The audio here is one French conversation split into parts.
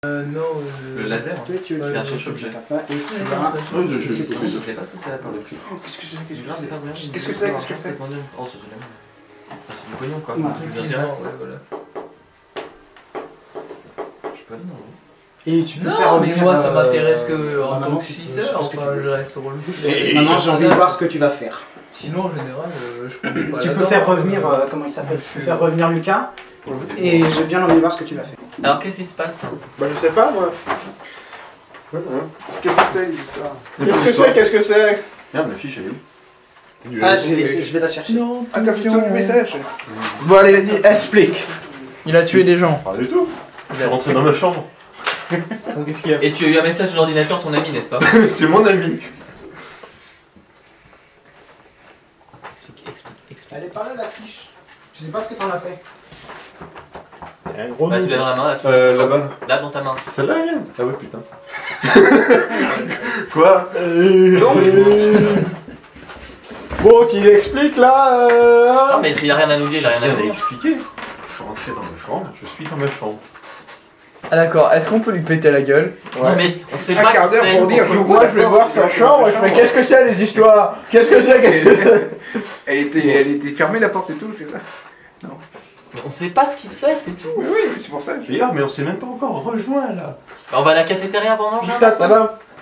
Non. Le laser. Tu C'est un cherche-objet. et tu vas. Je sais pas ce que c'est la corde. Qu'est-ce que c'est? Qu'est-ce que c'est? Qu'est-ce que c'est? Qu'est-ce que c'est? Oh, c'est de la merde. C'est du pognon quoi. Ouais. Je peux aller dans l'eau. Et tu peux Non, faire mais revenir, moi ça m'intéresse que en maintenant, tant que tu peux- 6 heures, ce que tu enfin veux. je reste sur le Maintenant, j'ai envie de voir ce que tu vas faire. Sinon en général, je prends pas Tu peux là-dedans. faire revenir, comment il s'appelle? Tu peux faire revenir Lucas. Et j'ai bien envie de voir ce que tu vas faire. Alors qu'est-ce qui se passe? Bah je sais pas moi. Qu'est-ce que c'est les histoires? Qu'est-ce que c'est? Merde, ma fiche elle est où? Ah, je vais la chercher. Non, Ah t'as fait tout le message? Bon allez vas-y, explique. Il a tué des gens. Pas du tout. Je suis rentré dans ma chambre. Donc qu'est-ce qu'il y a? Et tu as eu un message sur l'ordinateur, ton ami, n'est-ce pas? C'est mon ami. Explique. Elle est pas là la fiche. Je sais pas ce que t'en as fait. Un gros Bah tu l'as dans la main, là, tu là-bas. là dans ta main. C'est celle-là la mienne? Ah ouais, putain. Quoi? Bon qu'il explique là Non mais s'il a rien à nous dire, il a rien à Rien nous à dire. expliquer. Je suis rentré dans ma chambre, je suis dans ma chambre. Ah d'accord, est-ce qu'on peut lui péter la gueule? Non mais on sait Un pas quart d'heure qui c'est. pour dire que Moi je vais voir sa chambre et je fais qu'est-ce que c'est les histoires? Qu'est-ce que c'est? Elle était fermée la porte et tout, c'est ça? Mais on sait pas ce qu'il c'est, c'est tout. Oui, oui, c'est pour ça. D'ailleurs, mais on s'est même pas encore rejoint là. Bah, on va à la cafétéria avant de manger un morceau.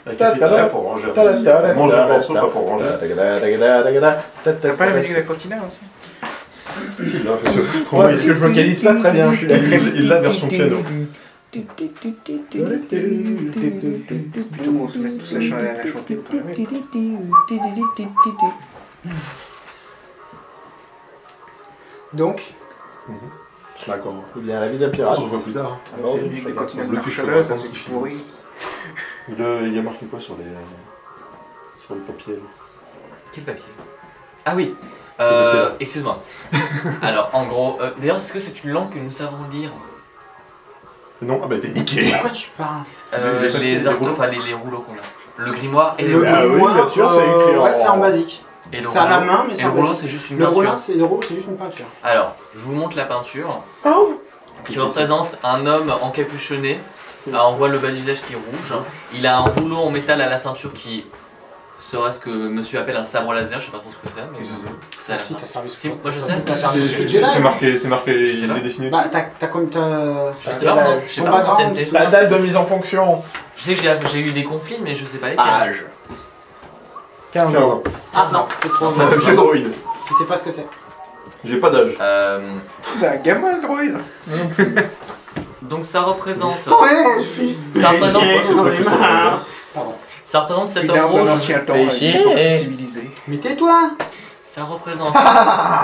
La cafétéria pour ranger. On mange un morceau, pas pour ranger. T'as pas la musique de la cantina aussi? Si, là, parce que Ouais, parce que je vocalise pas très bien, je suis d'accord. il l'a vers son piano. Plutôt qu'on se mette tous à chanter. Donc, D'accord. Bien la vie d'un On pirate. se revoit plus tard. C'est lui qui continue Le de plus marcher chaud, là, par ça contre, c'est pourri. Il y a marqué quoi sur le papier là? Quel papier? Ah oui. C'est le papier, là. Excuse-moi. Alors en gros, d'ailleurs est-ce que c'est une langue que nous savons lire? Non, ah bah t'es niqué. pourquoi tu parles? Les papiers, les rouleaux. Enfin les rouleaux qu'on a. Le grimoire et les Le rouleaux. Ah oui, grimoire, bien sûr, c'est écrit en- ouais, c'est en basique. Et le C'est à la rouleau- main, mais et c'est le en rouleau basique. c'est juste une Le rouleau, peinture. c'est juste une peinture. Alors, je vous montre la peinture Oh qui représente un homme encapuchonné. Alors, on voit le bas du visage qui est rouge. Il a un rouleau en métal à la ceinture qui serait ce que monsieur appelle un sabre laser. Je sais pas trop ce que c'est, mais Qu'est-ce que c'est? ça a l'air Si, pas. t'as servi Si, moi, je ça, sais. c'est ta service C'est Jedi. c'est marqué, Je sais il pas. est dessiné Bah, t'as comme t'as. Je sais pas, moi, je sais ton pas mon background, ancienneté. tu La vois. date de mise en fonction. Je sais que j'ai eu des conflits, mais je sais pas lesquels. Âge. 15 15 ans. ans. Ah non, c'est trop. C'est un vieux droïde. Je sais pas ce que c'est. J'ai pas d'âge. C'est un gamin le droïde. Donc ça représente. Ouais, je suis. Ça représente. Pardon. Ça représente cet Il homme a un rouge. ancien temps, Fais là, chier. il est encore plus civilisé. Mais tais-toi. Ça représente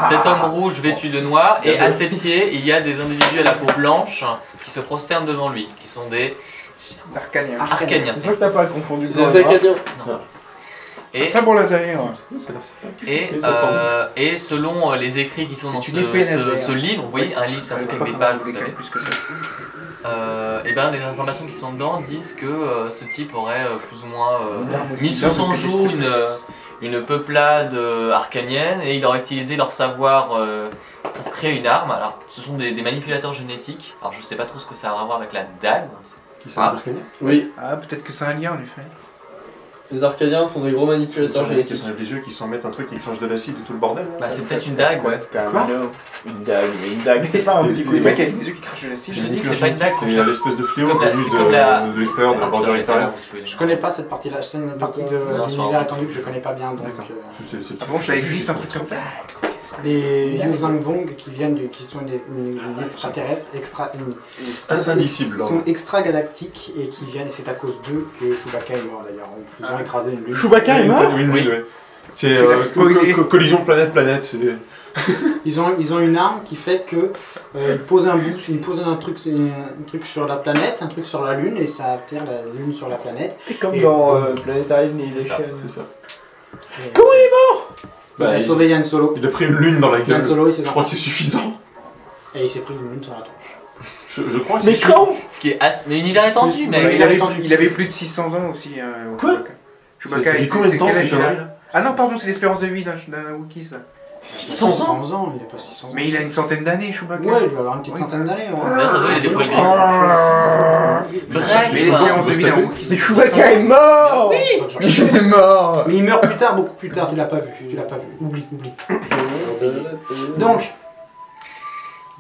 cet homme rouge vêtu de noir et à ses pieds il y a des individus à la peau blanche qui se prosternent devant lui, qui sont des D'Arcanien. Arcaniens. C'est sûr que t'as pas confondu Les Acadiens. Et, Ça pour laser. Ça a l'air sympa. et, Ça sent et selon les écrits qui sont dans C'est une épée laser. ce livre, vous voyez, un livre c'est un truc avec des pages, vous savez, et ben les informations qui sont dedans disent que ce type aurait plus ou moins mis sous son joug une peuplade arcanienne et il aurait utilisé leur savoir pour créer une arme. Alors ce sont des manipulateurs génétiques, alors je sais pas trop ce que ça a à voir avec la dague. Qui sont les Arcaniens? Oui, Ah, peut-être que c'est un lien en effet. les Arcadiens sont des gros manipulateurs Qui génétiques. sont les yeux qui s'en mettent un truc qui crache de l'acide et tout le bordel là. Bah c'est peut-être une dague, ouais. Quoi? Une dague, mais une dague, c'est pas un petit Des couteau. mecs avec des yeux qui crachent de l'acide. Je dis que c'est pas une dague. Il y a l'espèce de fléau C'est comme la- venu c'est comme la- de l'extérieur, de la Ah, bordure putain, extérieure. vous spoilez. Je connais pas cette partie-là. C'est une partie de Non, sur l'univers un- étendu que je connais pas bien. Donc, D'accord. C'est Ah bon, ça existe un truc comme ça? les Yuzang Vong qui sont une extraterrestres, indicible. Ils sont extra-galactiques et qui viennent, et c'est à cause d'eux que Chewbacca est mort d'ailleurs, en faisant écraser une lune. Chewbacca est mort? Une lune, Oui. ouais. C'est Tu l'as spoilé. collision planète-planète. C'est Ils ont une arme qui fait que ils posent un truc sur la planète, un truc sur la lune, et ça atterre la lune sur la planète. Et comme Et dans bon. Planetary Annihilation. c'est ça. Et, Comment il est mort? il a sauvé Yann Solo. Il a pris une lune dans la Yann gueule. Solo et ses Je crois enfants. que c'est suffisant. Et il s'est pris une lune sur la tronche. Je crois que Mais c'est quand? Ce qui est mais l'univers étendu, Ouais, mec. Il avait plus de 600 ans aussi. Quoi? Chewbacca. Ça fait combien de temps quel ces âge il a? conneries là? Ah non, pardon, c'est l'espérance de vie d'un Wookiee ça. 600 ans, il a pas 600 ans. Mais il a une centaine d'années, Chewbacca. Ouais, il doit avoir une petite centaine d'années. Ouais. Là, ça se voit, il a des poils gris. Mais les espions en 2000 ans. Mais Chewbacca est mort. Il est mort. Mais il meurt plus tard, beaucoup plus tard, tu l'as pas vu. Oublie.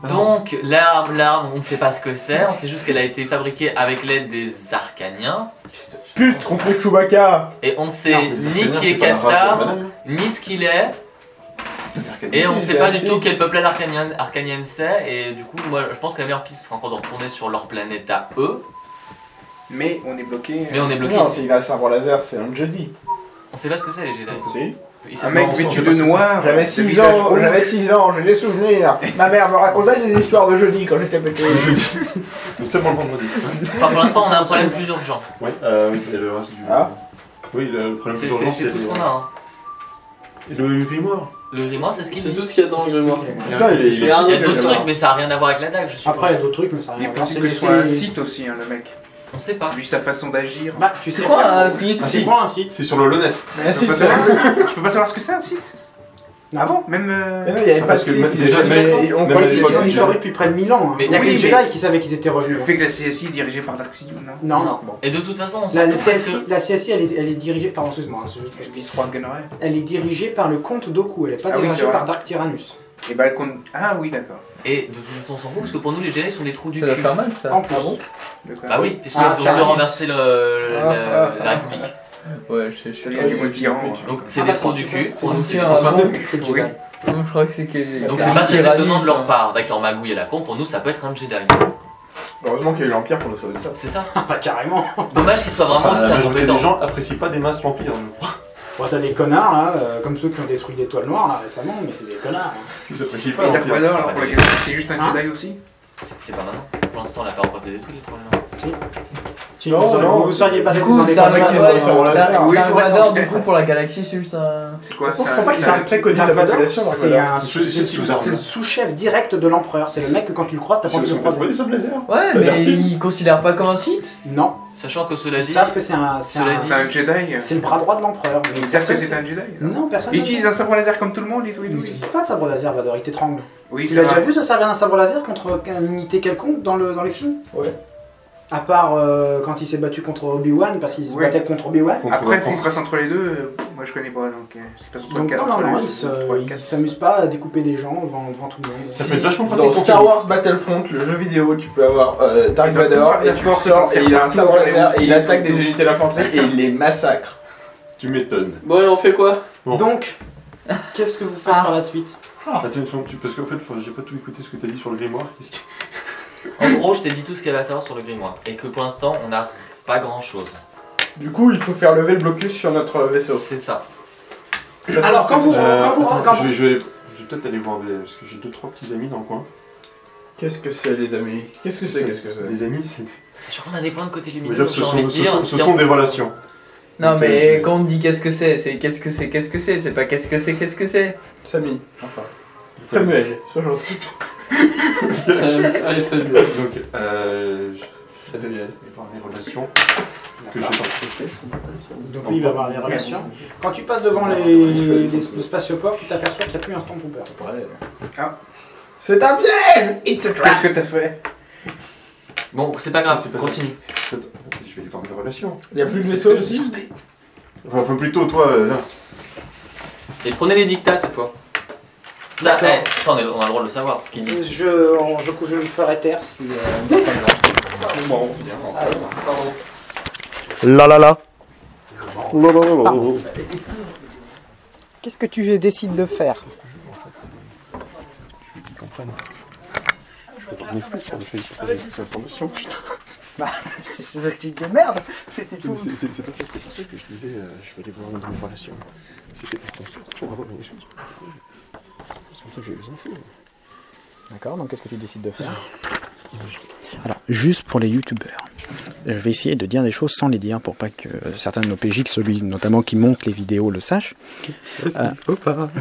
Donc, l'arme, on ne sait pas ce que c'est, on sait juste qu'elle a été fabriquée avec l'aide des Arcaniens. Putain, trompé Chewbacca. Et on ne sait ni qui est Castar, ni ce qu'il est. Et on ne sait pas du tout quel peuple arcanienne c'est. Et du coup, moi je pense que la meilleure piste serait encore de retourner sur leur planète à eux. Mais on est bloqué. Non, s'il a un sabre laser, c'est un Jedi. On sait pas ce que c'est les Jedi. Si. Un mec vêtu de noir. J'avais 6 ans, j'ai des souvenirs. Ma mère me racontait des histoires de jeudi quand j'étais petit. Nous sommes le vendredi. Enfin, pour l'instant, on a un problème plus urgent. Oui, et le reste du. Ah. Oui, le problème plus urgent, C'est tout ce qu'on a. Hein. Et le grimoire. Le grimoire, c'est ce qu'il C'est dit. tout ce qu'il y a dans le grimoire. Putain, il Il y a d'autres trucs, mais ça n'a rien à voir avec la dague, je suis. après, il y a d'autres trucs, mais ça n'a Il est rien à voir. possible que ce soit un site aussi, hein, le mec. On sait pas. Vu sa façon d'agir. Bah, tu sais C'est quoi pas. un site? C'est quoi un site? C'est sur le Lonet. Mais si, c'est Je peux pas savoir ce que c'est un site. Ah bon? Même. Mais non, il n'y avait pas de Parce que site. déjà, On même croyait C'est que pas qu'ils de ont site. disparu depuis près de 1000 ans. Hein. Mais Il y a que les oui, Jedi mais- qui savaient qu'ils étaient Le revenus. fait que la CSI est dirigée par Dark Sidious, non? Non. Et de toute façon, on s'en La fout parce CSI, que- la CSI, elle est dirigée par, excuse-moi, hein, c'est juste parce que- Il se regunnerait. elle est dirigée par le comte Dooku, elle est pas Ah oui, dirigée c'est vrai. par Dark Tyrannus. Et bah, ah oui, d'accord. Et de toute façon, on s'en fout parce que pour nous, les Jedi sont des trous du Ça doit cul. faire mal ça. En plus. D'accord. Bah oui, puisqu'ils Ah, ont voulu Tyrannus. renverser la République. Ouais, je suis Ça vient du mot tyran. Donc c'est Ah des bah, trous c'est du ça. cul. C'est On nous du fait tyran. pas. C'est le Jedi. Oui. Je crois que c'est que. Donc c'est pas très étonnant de leur part, avec leur magouille à la con. Pour nous, ça peut être un Jedi. Heureusement qu'il y a eu l'Empire pour nous sauver de ça. C'est ça. Pas carrément. Dommage qu'il soit vraiment Enfin, aussi la majorité des incompétent. gens apprécient pas des masses l'Empire, je crois. Bon, t'as des connards là, comme ceux qui ont détruit l'étoile noire là récemment, mais c'est des connards. Hein. Ils apprécient pas Et Dark l'Empire. Vador, alors pour la galaxie, c'est juste un Hein? Jedi aussi? C'est pas maintenant. Pour l'instant, on n'a pas encore été détruit, les trois là. Si, Non, vous, non, vous seriez pas Du dans coup, les Dark mecs qui ont Vador, des sabres laser. Oui, Dark je vois ça, Vador, c'est du coup, pour la galaxie, c'est juste un. C'est quoi Je pense ça? pas qu'il soit très connu de Dark la Vador, population. Dark c'est Vador. un C'est c'est le sous-chef direct de l'empereur. C'est le mec que quand tu le croises, t'as pas envie de le C'est pas croiser. des sabres laser. Ouais, Ça a l'air mais pire. ils considèrent pas comme un site. Non, Sachant que cela ils dit, savent que c'est un, Cela dit, C'est un Jedi. c'est le bras droit de l'empereur. Ils savent que c'est un Jedi. Non, personne. Il ne utilise sait. un sabre laser comme tout le monde et tout et Il tout. n'utilise pas de sabre laser, Vador, il t'étrangle. Oui, Tu l'as déjà vu se servir d'un sabre laser contre une unité quelconque dans les films? Ouais. À part quand il s'est battu contre Obi-Wan, parce qu'il se Ouais. battait contre Obi-Wan. Après, s'il se passe entre les deux, moi je connais pas, donc c'est pas sur Donc non, il s'amuse pas à découper des gens devant tout le monde. Ça peut être vachement pratique Dans pour Star tout. Wars Battlefront, le jeu vidéo, tu peux avoir Dark Et donc, Vador pouvoir de et la tu force, sors c'est et il a un partout, sabre faire les laser et il mots, attaque tout. des unités d'infanterie et il les massacre. Tu m'étonnes. Bon, et on fait quoi? Donc, qu'est-ce que vous faites par la suite? Attends une seconde, parce qu'en fait, j'ai pas tout écouté ce que t'as dit sur le grimoire. en gros, je t'ai dit tout ce qu'il y avait à savoir sur le grimoire. Et que pour l'instant, on n'a pas grand chose. Du coup, il faut faire lever le blocus sur notre vaisseau. C'est ça. Alors, quand vous... Je vais peut-être aller voir parce que j'ai 2-3 petits amis dans le coin. Qu'est-ce que c'est, les amis? Qu'est-ce que c'est? Les amis, c'est. Sachant qu'on a des points de côté On va lumineux, dire donc que j'ai envie de dire. ce sont des relations. Non, mais quand on dit qu'est-ce que c'est qu'est-ce que c'est, c'est pas qu'est-ce que c'est. Samy, enfin. Samuel, sois gentil. Allez, salut. Donc, je vais aller voir les relations que j'ai dans Donc lui, il va avoir les relations. Quand tu passes devant le spatioport, tu t'aperçois qu'il n'y a plus un Stormtrooper. C'est un piège! It's a trap! Qu'est-ce que t'as fait? Bon, c'est pas grave, C'est pas continue. Je vais aller voir les relations. Il n'y a plus de vaisseau aussi? Enfin, plutôt, toi, là. Et prenez les dictats cette fois. Ça, D'accord. ça, on a le droit de le savoir, ce qu'il dit. Je me ferai taire si... Bon, Pardon. La la la. Pardon. Qu'est-ce que tu décides de faire? Je veux qu'ils comprennent. Je peux pas plus sur le fait de information, putain. Bah, c'est ce type de merde. C'était tout. C'est pas ça, c'était pour ça que je disais, je vais aller voir une de mes relations. C'était pour avoir une chose. C'est comme ça que j'ai les infos. D'accord, donc qu'est-ce que tu décides de faire? Alors, juste pour les youtubeurs, je vais essayer de dire des choses sans les dire pour pas que certains de nos PJ, celui notamment qui monte les vidéos, le sachent.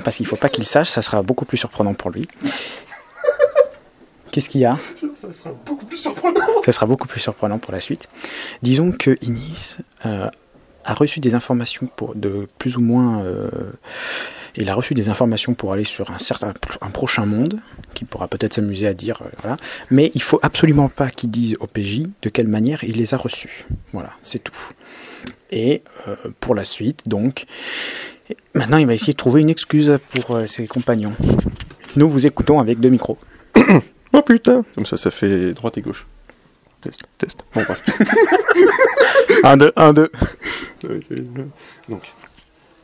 Parce qu'il faut pas qu'il sache, ça sera beaucoup plus surprenant pour lui. Qu'est-ce qu'il y a? Ça sera beaucoup plus surprenant. Ça sera beaucoup plus surprenant pour la suite. Disons que Inis a reçu des informations de plus ou moins Il a reçu des informations pour aller sur un prochain monde, qui pourra peut-être s'amuser à dire, voilà. Mais il faut absolument pas qu'il dise au PJ de quelle manière il les a reçus. Voilà, c'est tout. Et pour la suite, donc, maintenant il va essayer de trouver une excuse pour ses compagnons. Nous vous écoutons avec 2 micros. Oh putain! Comme ça fait droite et gauche. Test. Bon, bref. 1, 2, 1, 2. Donc,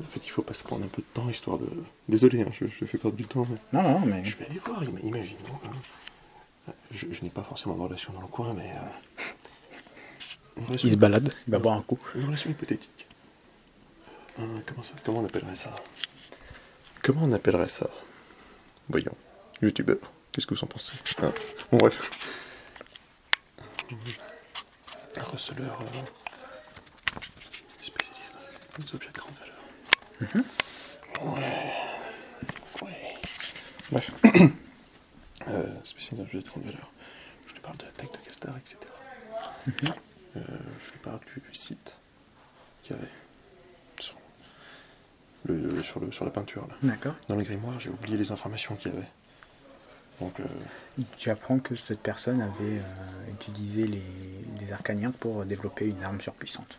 en fait, il faut pas se prendre un peu de temps, histoire de... Désolé, hein, je fais perdre du temps, mais... Non, mais... Je vais aller voir, imagine. Je n'ai pas forcément de relation dans le coin, mais... Il se balade, il va boire un coup. Une relation hypothétique. Comment on appellerait ça? Comment on appellerait ça? Voyons. Youtubeur. Qu'est-ce que vous en pensez? Bon, bref. Un receleur spécialiste dans les objets de grande valeur. Ouais. Bref. Spécialiste dans les objets de grande valeur. Je lui parle de la taille de castor, etc. Je lui parle du site qu'il y avait sur la peinture. Là. D'accord. Dans le grimoire, j'ai oublié les informations qu'il y avait. Donc, tu apprends que cette personne avait utilisé des arcaniens pour développer une arme surpuissante.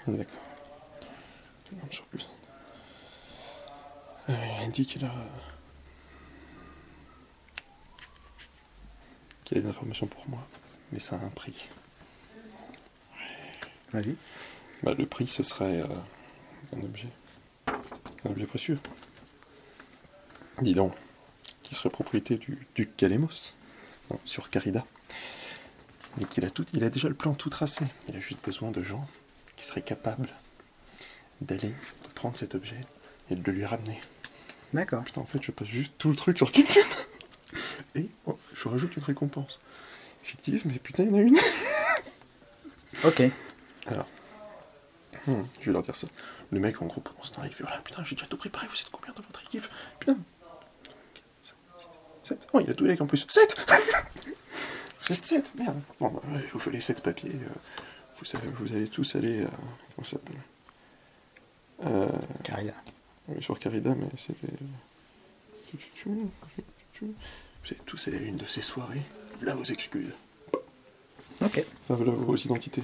D'accord. Une arme surpuissante. Il dit qu'il a des informations pour moi, mais ça a un prix. Vas-y. Bah, le prix, ce serait un objet précieux. Dis donc, qui serait propriété du duc Galemos, sur Carida. Mais il a déjà le plan tout tracé. Il a juste besoin de gens qui seraient capables de prendre cet objet et de le lui ramener. D'accord. Putain, en fait, je passe juste tout le truc sur quelqu'un. Et je rajoute une récompense. Fictive, mais putain, il y en a une. Ok. Alors, je vais leur dire ça. Le mec, en gros, pendant ce temps, il fait voilà, putain, j'ai déjà tout préparé, vous êtes combien dans votre équipe? Putain. 7. Oh, il a tout avec en plus. 7. Vous êtes 7, merde. Bon, bah, il vous faut les 7 papiers. Vous allez tous aller. Comment ça s'appelle Carida. Oui, sur Carida, mais c'était. Vous allez tous aller à une de ces soirées. Là, vos excuses. Ok. Enfin, là, vos identités.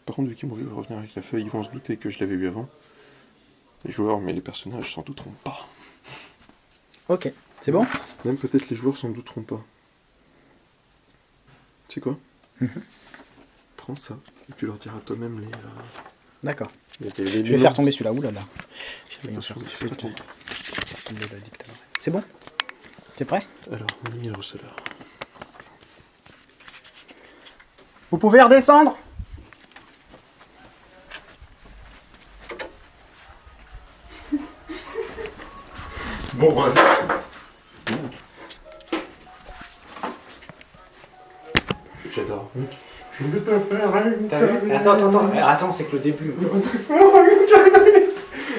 Par contre, vu qu'ils m'ont vu revenir avec la feuille, ils vont se douter que je l'avais vu avant. Les joueurs, mais les personnages s'en douteront pas. Ok, c'est bon? Même peut-être les joueurs s'en douteront pas. Tu sais quoi? Prends ça, et tu leur diras toi-même les... D'accord. Je Je vais faire tomber celui-là. Oulala. Attention, C'est bon? T'es prêt? alors, mini receleur. Vous pouvez redescendre? Bon, bref. J'adore. Je vais te faire un... Attends, c'est que le début.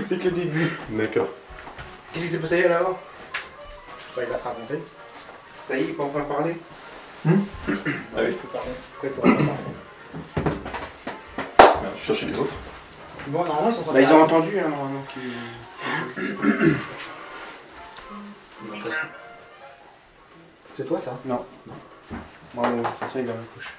C'est que le début. D'accord. Qu'est-ce qui s'est passé là-bas? Il va te raconter. Ça y est, il peut enfin parler. Ah oui. Il peut parler. Pourquoi il pourrait pas parler? Merde, je cherchais les autres. Bon, normalement, ils sont censés... ils ont entendu, hein, normalement, qu'ils... C'est toi, ça? Non. Moi, bon, ça, il va me coucher.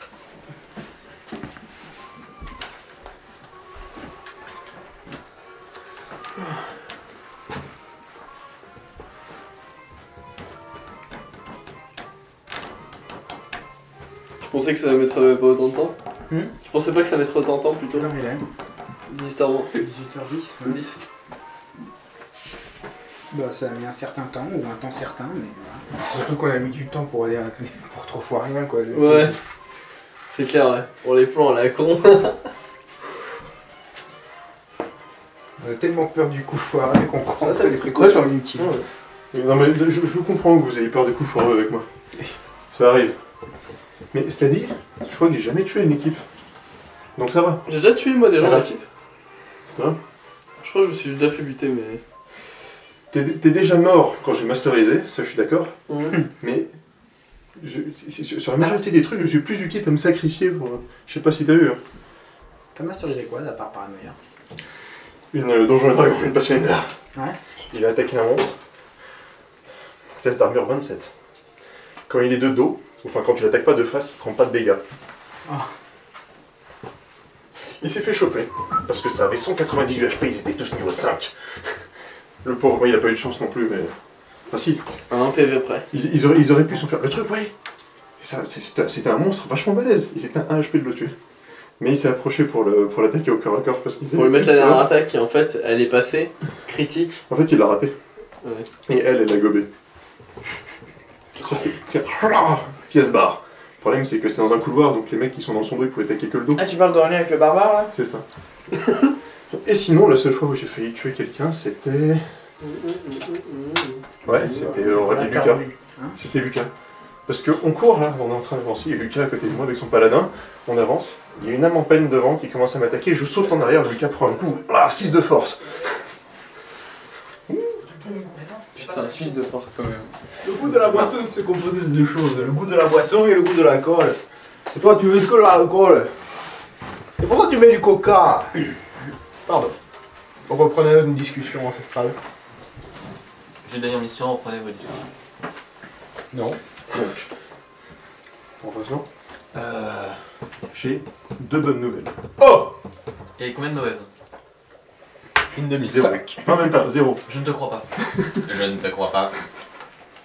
Tu pensais que ça mettrait pas autant de temps? Je pensais pas que ça mettrait autant de temps plutôt. Non, mais là, 18h20. 18h10. 10. Bah, ça a mis un certain temps, ou un temps certain, mais voilà. Surtout qu'on a mis du temps pour aller pour 3 fois rien, quoi. Ouais. C'est clair, ouais. Pour les plans, à la con. On a tellement peur du coup foiré qu'on prend Ça, des précautions inutiles. Non, mais je vous comprends que vous ayez peur des coups foireux avec moi. Ça arrive. Mais cela dit, je crois que j'ai jamais tué une équipe. Donc ça va. J'ai déjà tué moi des gens Alors, d'équipe. Toi? Je crois que je me suis déjà fait buter, mais. T'es déjà mort quand j'ai masterisé, ça je suis d'accord. Mhm. Mais sur la majorité des trucs, je suis plus équipe à me sacrifier pour... Je sais pas si t'as vu. Hein. T'as masterisé quoi, à part paranoïa? une Donjon et Dragon, une Pathfinder. Ouais. Il va attaquer un monstre. Classe d'armure 27. Quand il est de dos, enfin quand tu l'attaques pas de face, il prend pas de dégâts. Oh. Il s'est fait choper, parce que ça avait 198 HP, ils étaient tous niveau 5. Le pauvre, moi, il a pas eu de chance non plus, mais... Enfin si, À un PV près. ils auraient pu s'en faire. Le truc, ouais, c'était un monstre vachement balèze, ils étaient à 1 HP de le tuer. Mais il s'est approché pour l'attaquer au corps à corps, parce qu'il Pour lui mettre la dernière attaque, et en fait, elle est passée, critique. En fait, il l'a raté. Ouais. Et elle l'a gobé. Tiens, pièce barre. Le problème, c'est que c'est dans un couloir, donc les mecs qui sont dans son dos, ils pouvaient attaquer que le dos. Ah, tu parles de rien avec le barbare là? C'est ça. Et sinon, la seule fois où j'ai failli tuer quelqu'un, c'était... Ouais, c'était Lucas. C'était Lucas. Parce qu'on court là, on est en train d'avancer, il y a Lucas à côté de moi avec son paladin, on avance, il y a une âme en peine devant qui commence à m'attaquer, je saute en arrière, Lucas prend un coup, 6 de force. Putain, 6 de force quand même. Le goût de la boisson se compose de deux choses, le goût de la boisson et le goût de l'alcool. Et toi, tu veux ce que l'alcool? C'est pour ça que tu mets du coca. Pardon. On reprenait une discussion ancestrale. J'ai une dernière mission, reprenez votre discussion. Non. Donc, en revenant, j'ai 2 bonnes nouvelles. Oh! Et combien de mauvaises? Une demi. 0. Pas même pas, 0. Je ne te crois pas. Je ne te crois pas.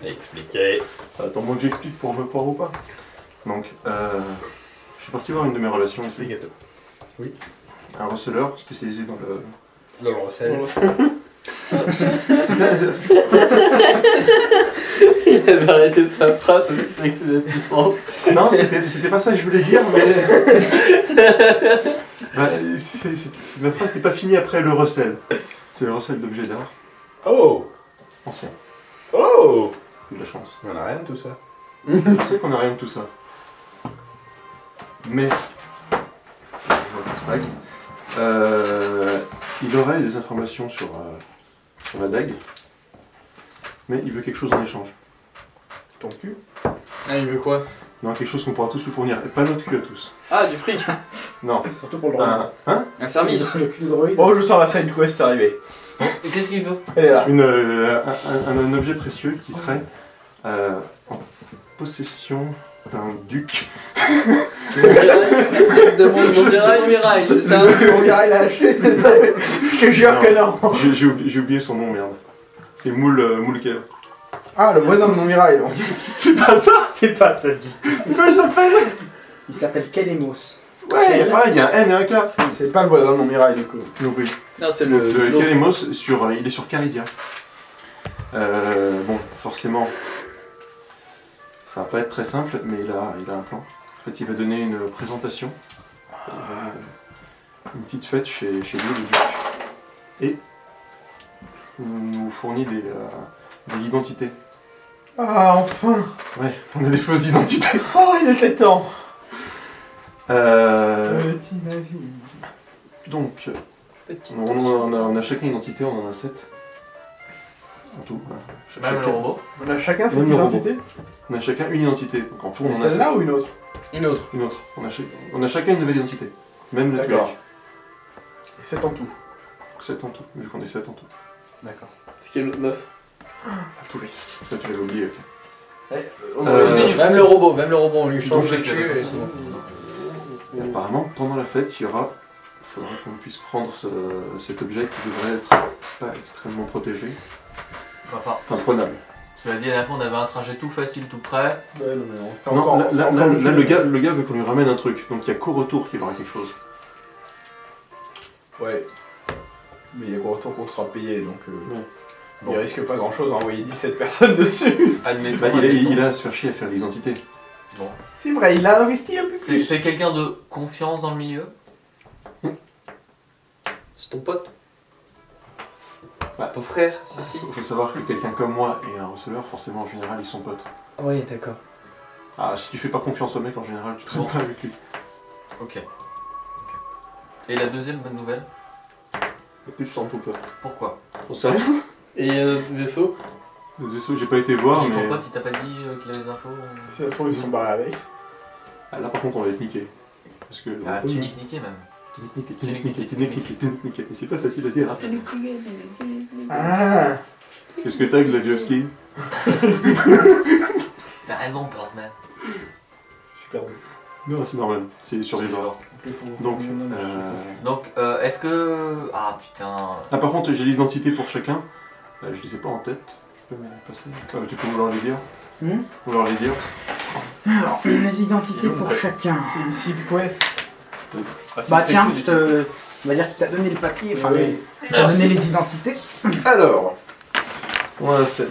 Expliquez. Attends, moi que j'explique pour me croire ou pas. Donc, je suis parti voir une de mes relations ici. Les gâteaux. Oui. Un receleur spécialisé dans le... Dans le recel. Il avait arrêté sa phrase parce que c'est que c'est plus sens. Non, c'était pas ça que je voulais dire, mais... Ma phrase n'était pas finie après le recel. C'est le recel d'objets d'art Oh! anciens. Oh! J'ai de la chance. On a rien de tout ça. Je sais qu'on n'a rien de tout ça. Mais... Je vois ton stack. Il aurait des informations sur la dague, mais il veut quelque chose en échange. Ton cul? Ah, il veut quoi? Non, quelque chose qu'on pourra tous lui fournir, et pas notre cul à tous. Ah, du fric. Non. Surtout pour le droïde. Hein? Un service. Le cul de droïde. Oh, je sens la scène quest arriver. Et qu'est-ce qu'il veut? Elle est là. Un objet précieux qui serait en possession d'un duc. Demande mon mirail, c'est ça? On dirait il a acheté. Je te jure que non. J'ai oublié son nom, merde. C'est Moulkel. Ah, le voisin de mon mirail. Donc. C'est pas ça? C'est pas ça du tout. Comment il s'appelle? Il s'appelle Kelemos. Ouais, il y a un N et un K. C'est pas le voisin de mon mirail du coup. Non plus. Non, c'est Donc, le. Kelemos, il est sur Caridia. Bon, forcément, ça va pas être très simple, mais il a un plan. En fait, il va donner une présentation, une petite fête chez lui, le duc, et nous fournit des identités. Ah, enfin. Ouais, on a des fausses identités. Oh, il était temps. Donc, Petit navire. on a chacun une identité, on en a 7. En tout, voilà. Même le robot. On a chacun cette Même le robot. identité. On a chacun une identité, donc en tout on en a 7. Celle-là ou une autre? Une autre. Une autre. On a chacun une nouvelle identité. Même le D'accord. Twi'lek. Et 7 en tout. 7 en tout, vu qu'on est 7 en tout. D'accord. C'est qui l'autre meuf? Tout vite. Ça tu l'avais oublié, ok. Même le robot, on lui change Donc, de cul et c'est bon. Et apparemment, pendant la fête, il faudra qu'on puisse prendre cet objet qui devrait être pas extrêmement protégé. Enfin, Enfin, prenable. je l'ai dit à la fois, on avait un trajet tout facile, tout prêt. Ouais, non, mais on fait Non, encore. là, le gars veut qu'on lui ramène un truc. Donc il y a qu'au retour qu'il aura quelque chose. Ouais. Mais il est qu'au retour qu'on sera payé donc. Ouais. Il risque pas grand chose à envoyer 17 personnes dessus. Admettons. Bah, admettons. il a à se faire chier à faire des identités. Bon. C'est vrai, il a investi un peu plus. C'est quelqu'un de confiance dans le milieu. C'est ton pote? Bah. Ton frère? Si. Il faut savoir que quelqu'un comme moi et un receleur, forcément en général, ils sont potes. Ah oui, d'accord. Ah, si tu fais pas confiance au mec en général, tu traînes Bon. pas avec lui. Ok. Et la deuxième bonne nouvelle? Et plus je sens tout peur. Pourquoi? On sait rien. Et notre vaisseau? Le vaisseau, j'ai pas été voir, Et mais. ton pote, il t'a pas dit qu'il avait des infos? Si ça se trouve, ils se sont barrés avec. Ah, là par contre, on va être niqué. Parce que. Tu niques niqué même. C'est pas facile à dire. Ah. Qu'est-ce que t'as, Glaviovski? T'as raison, Persman. Je suis perdu. Non, c'est normal, c'est survivant. Donc, est-ce que... Ah putain... Ah, par contre, j'ai l'identité pour chacun. Je les ai pas en tête. Tu peux me les passer? Tu peux vouloir les dire? Vouloir les dire? Alors, les identités pour chacun. C'est une side quest. Bah tiens, on va dire qu'il t'a donné le papier, enfin, il t'a donné les identités. Alors, on a 7.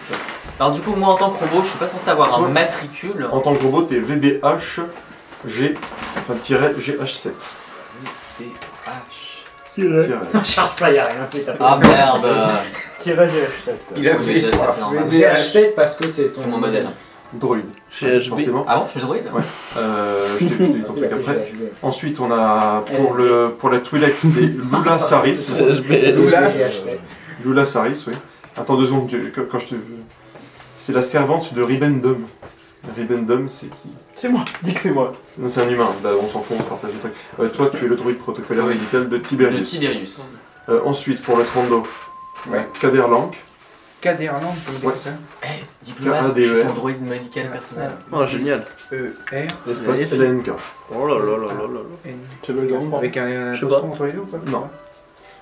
Alors du coup, moi en tant que robot, je suis pas censé avoir un matricule. En tant que robot, t'es VBH G, enfin GH7. Charge pas, y'a rien fait. Ah merde. Tirage GH7. Il a fait GH7 parce que c'est ton... C'est mon modèle. Droïde. GHB. Forcément. Ah bon, je suis droïde? Ouais. Je te dis ton truc après. Ensuite, on a pour la Twi'lek, c'est Lula Saris. Lula Saris, oui. Attends 2 secondes, quand je te... C'est la servante de Ribendum. Ribendum, c'est qui? C'est moi, dis que c'est moi. Non, c'est un humain, là on s'en fout, on se partage des trucs. Toi, tu es le droïde protocolaire médical de Tiberius. De Tiberius. Ensuite, pour le Trando, Kader Lank. Kader Lank, pour dire ça. Eh, diplomate, je suis ton droïde médical personnel. Oh, génial. L'espace LNK. Oh là là là là là. Tu veux le nom? Avec un Je sais apostrophe entre les deux ou pas? Non.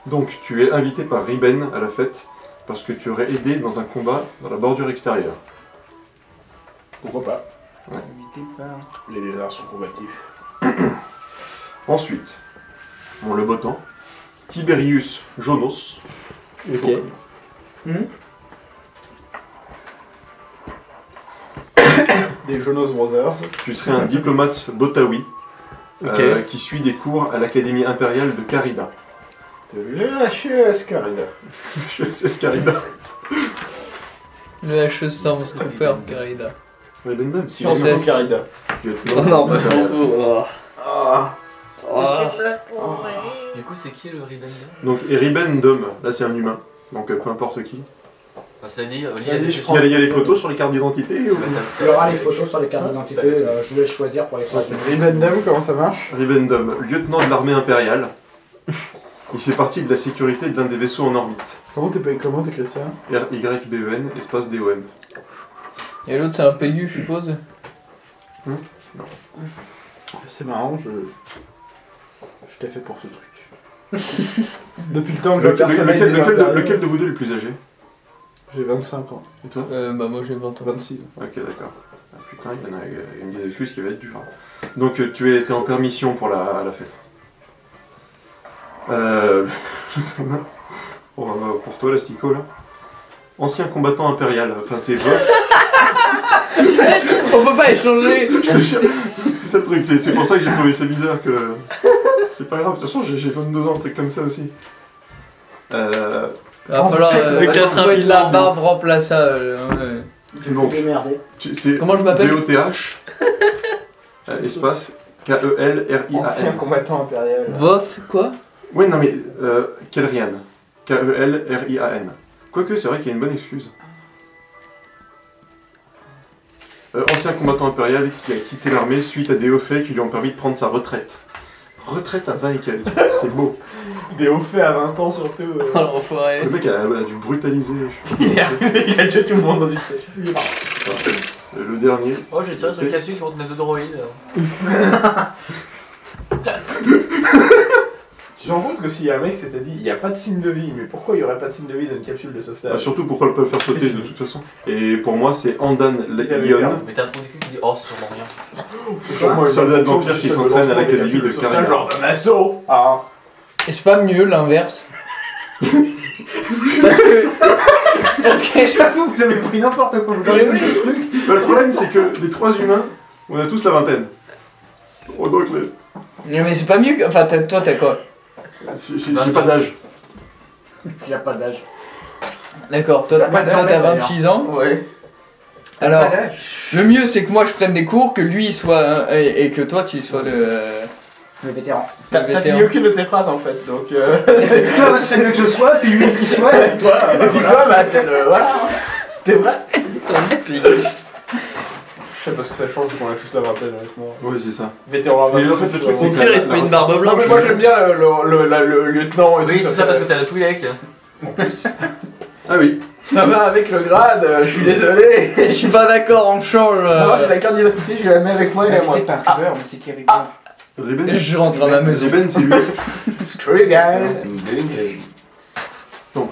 Donc, tu es invité par Riben à la fête parce que tu aurais aidé dans un combat dans la bordure extérieure. Pourquoi pas? Invité par... Les lézards sont combatifs. Ensuite, le beau temps, Tiberius Jonos. Et Ok. Des Jonas Brothers. Tu serais un diplomate Botawi qui suit des cours à l'Académie impériale de Carida. De l'HES Carida. USS Carida. Le HE Stormtrooper Carida. Ribendum, si Sciences. Sciences Carida. Non, pas sans Du coup, c'est qui le Ribendum? Donc, et Ribendum, là c'est un humain, donc peu importe qui. Cela dit, Vas-y, je Il y a les photos sur les cartes d'identité ou... Il y aura les photos sur les cartes d'identité, je voulais choisir pour les photos. Ribendum, comment ça marche? Ribendum, lieutenant de l'armée impériale. Il fait partie de la sécurité de l'un des vaisseaux en orbite. Comment t'écris ça? RYBEN, espace DOM. Et l'autre, c'est un PU, je suppose. C'est marrant, je t'ai fait pour ce truc. Depuis le temps que je Lequel de vous deux est le plus âgé? J'ai 25 ans. Et toi? Bah moi j'ai 20 ans. 26 ans. Ok, d'accord. Ah, putain, il y en a une des excuses qui va être dure. Donc tu es en permission pour la fête. Pour toi, l'Astico, là. Ancien combattant impérial, enfin c'est Voss. On peut pas échanger. Je te jure, c'est ça le truc, c'est pour ça que j'ai trouvé ça bizarre que... C'est pas grave, de toute façon j'ai 22 ans, un truc comme ça aussi. Il va falloir que la barbe remplace ça. Donc, c'est Comment je m'appelle? VOTH, espace, KELRIAN. Ancien combattant impérial. Vof, quoi? Ouais, non mais, Kelrian. KELRIAN. Quoique, c'est vrai qu'il y a une bonne excuse. Ancien combattant impérial qui a quitté l'armée suite à des hauts faits qui lui ont permis de prendre sa retraite. Retraite à 20 et quelques, c'est beau. Des hauts faits à 20 ans surtout. Oh l'enfoiré. Le mec a dû brutaliser. Il a déjà tout le monde dans une sèche. Le dernier. Oh, j'ai tiré sur une capsule qui contenait 2 droïdes. Tu te rends compte que s'il y a un mec qui s'était dit il n'y a pas de signe de vie, mais pourquoi il n'y aurait pas de signe de vie dans une capsule de sauvetage? Surtout pourquoi elle peut le faire sauter de toute façon. Et pour moi, c'est Andan Lyon, Mais t'as un trou du cul qui dit oh, c'est sûrement rien. soldat de vampire qui s'entraîne à l'académie de Carrière. Genre d'un assaut. Ah. Et c'est pas mieux l'inverse? Parce que J'avoue, vous avez pris n'importe quoi. Vous avez pris le truc. Le problème, c'est que les 3 humains, on a tous la vingtaine. Oh, donc, mais c'est pas mieux que... Enfin, toi t'as quoi? j'ai pas d'âge. Il n'y a pas d'âge. D'accord, toi t'as 26 ans. Ouais. Alors, le mieux c'est que moi je prenne des cours, que lui soit... et que toi tu sois Le vétéran. T'as fini aucune de tes phrases en fait, donc Toi, c'est mieux que je sois, puis lui qui soit. et puis toi, bah, voilà. T'es vrai. sais pas ce que ça change qu'on a tous la vingtaine, honnêtement. Oui, c'est ça. Vétéran à Mais 26, en fait, le truc, c'est Au que pire, il se met une barbe blanche. Moi j'aime bien le lieutenant et Oui, tout ça parce que fait- t'as le Twi'lek. En plus. Ah oui. Ça va avec le grade, je suis désolé. Je suis pas d'accord, on change. Moi j'ai la carte d'identité, je la mets avec moi et moi. Invité par Uber, mais c'est qui avec moi? Reben. Je rentre à ma maison. Reben, c'est lui. Screw you guys. Donc,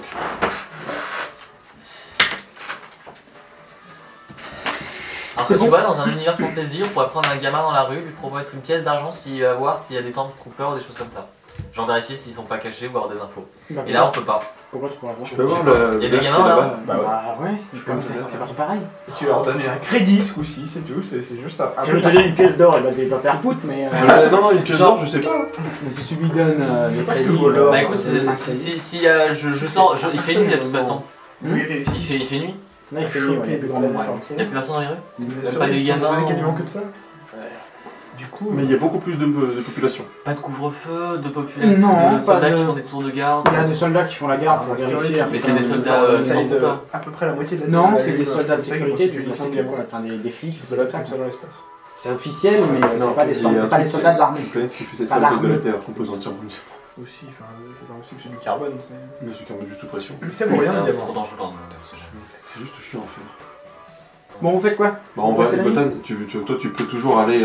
Alors que tu vois, dans un univers fantasy, on pourrait prendre un gamin dans la rue, lui promettre une pièce d'argent s'il va voir s'il y a des Stormtroopers ou des choses comme ça. Genre vérifier s'ils sont pas cachés ou avoir des infos. Et là, on peut pas. Pourquoi tu pourrais voir? je peux voir le. Il y a des le gamins, là. là-bas. Bah ouais. Comme c'est pas tout pareil. Tu leur donnes un crédit ce coup-ci, c'est tout, c'est juste un Je vais te donner une pièce d'or, il va faire foutre, mais. Non, une pièce d'or, je sais pas. Mais si tu lui donnes les Parce que crédits, voleur. Bah écoute, si je sors, il fait nuit de toute façon. Oui, réussi. Il fait nuit. là il fait mieux, il y a plus grand monde. Il y a plus personne dans les rues. Bien sûr, Pas des ils sont gamins. donnés quasiment que de ça. Du coup, Mais il y a beaucoup plus de population. Pas de couvre-feu, de population, Non, de pas soldats de- qui font des tours de garde. Il y a des soldats qui font la garde pour vérifier. Mais c'est des soldats sans pas. à peu près la moitié de la Non, de la c'est des ville, soldats de c'est ça sécurité, qui du constitue des, les gamins. enfin, des flics, Qui volent comme ça dans l'espace. c'est officiel, mais Non, c'est pas des et il y a un c'est pas les truc, soldats de c'est l'armée. Une planète qui fait cette Pas planète de la l'armée. Terre, composée entièrement de diamants. Aussi, enfin, c'est pas possible que c'est du carbone. Mais c'est quand même juste sous pression. Mais ça vaut rien, C'est les trop diamants. dangereux leur demander, on sait jamais. C'est juste chiant à faire. Bon, vous faites quoi? Bah, en Vous vrai, passez la Botan, toi, tu peux toujours aller.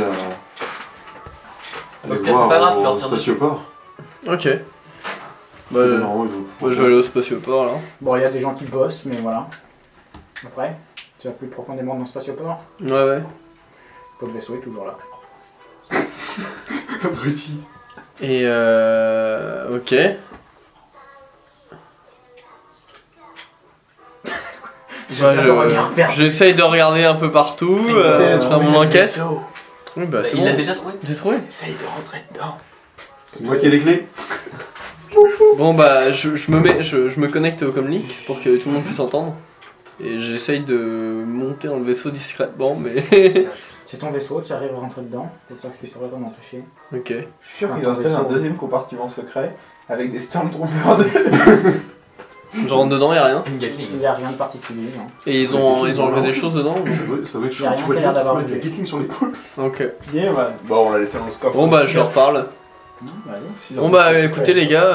Au pire, c'est pas grave, tu leur au tires dessus. spatioport. Ok. Parce Bah, que normalement, ils vont- je vais aller au spatioport là. Bon, il y a des gens qui bossent, mais voilà. Après, tu vas plus profondément dans le spatioport. Ouais. Votre vaisseau est toujours là. Abruti. Et ok. Bah, j'essaye de regarder un peu partout, faire mon enquête. Oui, bah c'est Il l'a bon. déjà trouvé. J'ai trouvé. Essaye de rentrer dedans. Moi qui ai les clés. Bon bah je me connecte au comlink pour que tout le monde puisse entendre. Et j'essaye de monter dans le vaisseau discrètement, mais... C'est ton vaisseau, tu arrives à rentrer dedans. Faut pas que ça va t'en empêcher. Ok. Je suis sûr qu'il Attends, installe un vaisseau. deuxième compartiment secret avec des Stormtroopers de... Je rentre dedans, y'a rien. Une Gatling. Il n'y a rien de particulier, non. Et ils ont enlevé des choses dedans. Ça doit être Y a chaud. rien Tu vois qui a l'air les d'avoir gens qui se mettent bougé. des Gatling sur l'épaule. Ok. Bien, ouais. Bon, on l'a laissé dans le coffre. Bon bah je leur parle. Six Bon ans. bah écoutez les gars,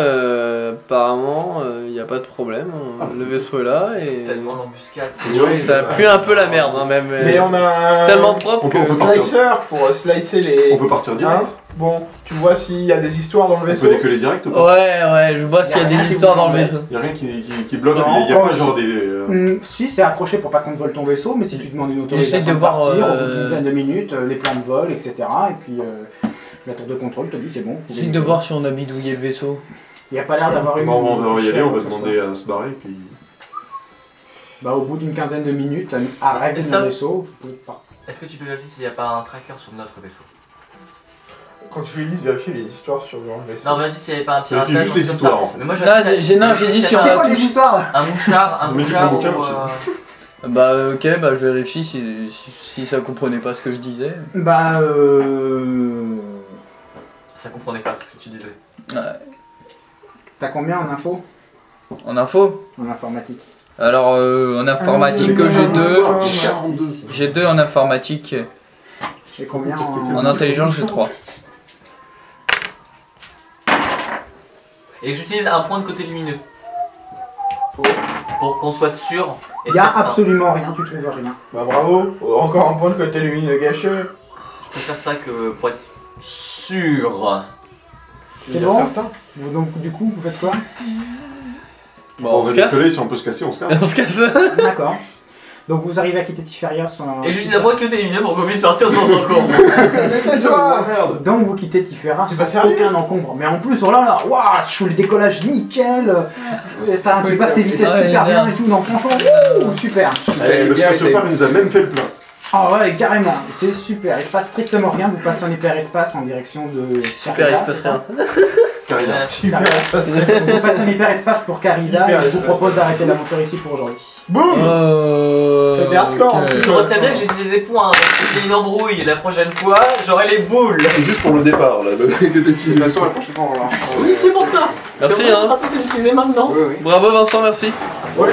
apparemment il n'y a pas de problème. Le vaisseau est là C'est et... tellement l'embuscade. Ça pue un peu la merde hein, même. Mais on a C'est tellement propre On que... peut partir. slicer pour slicer les... On peut partir direct. Hein Bon, tu vois s'il y a des histoires dans le On vaisseau. peut décoller direct ou pas? Ouais, je vois s'il y a des histoires dans le vaisseau. Y'a rien qui bloque, Non, il y a quand pas je- genre des. Si, c'est accroché pour pas qu'on te vole ton vaisseau, mais si tu demandes une autorisation J'essaie de de voir, partir, au bout d'une dizaine de minutes, les plans de vol, etc. Et puis la tour de contrôle te dit c'est bon. J'essaie de voir si on a bidouillé le vaisseau. Il n'y a pas l'air d'avoir eu. Bon, on va y aller, on va quoi que ce demander à se barrer, puis. Bah, au bout d'une quinzaine de minutes, arrête Est-ce le que- vaisseau, vous pouvez pas. Est-ce que tu peux vérifier s'il n'y a pas un tracker sur notre vaisseau? Quand tu lui dis de vérifier les histoires sur le vaisseau. Non, vérifie s'il n'y avait pas un Vérifie piratage. juste les comme ça. histoires, en fait. Mais moi, J'ai dit si on C'est a quoi les tous... histoires? un mouchard Mais dis ou... ton bouquin aussi. Bah ok, bah je vérifie si ça comprenait pas ce que je disais. Bah, Ça comprenait pas ce que tu disais. Ouais. T'as combien en info? En info? En informatique. Alors en informatique j'ai 2. 42. J'ai 2 en informatique. J'ai combien En intelligence j'ai 3. Et j'utilise un point de côté lumineux. Pour qu'on soit sûr. Et Il y a certain. absolument rien, tu trouves rien. Bah bravo, encore un point de côté lumineux gâché. Je préfère ça que pour être sûr. C'est bon Donc, du coup, vous faites quoi? Bon, On on va se casse. décoller, si on peut se casser, on se casse. On se casse. D'accord. Donc, vous arrivez à quitter Tiferia sans. Et j'utilise un point de côté lumineux pour qu'on puisse partir sans encombre. Toi, merde. Donc, vous quittez Tiferia C'est pas sans sérieux aucun encombre. Mais en plus, oh là là, waouh, je fais le décollage nickel. Tu passes tes vitesses Ouais, super bien bien. et tout. Donc, franchement, super. Allez, le spatioport, il nous a même fait le plein. Ah ouais, carrément, c'est super. Il se passe strictement rien. Vous passez en hyperespace en direction de. Super, il se passe rien. Carina. Super. Vous passez en hyperespace pour Carida et je vous propose d'arrêter l'aventure ici pour aujourd'hui. Boum. C'était hardcore, en plus. Je retiens bien que j'ai utilisé des points. Donc s'il y a une embrouille la prochaine fois, j'aurai les boules. C'est juste pour le départ, là, le mec que t'as utilisé. De toute façon, la prochaine fois, on relance. Oui, c'est pour ça. Merci C'est pour hein. ça que tout est utilisé maintenant. Oui, oui. Bravo Vincent, merci. Ouais,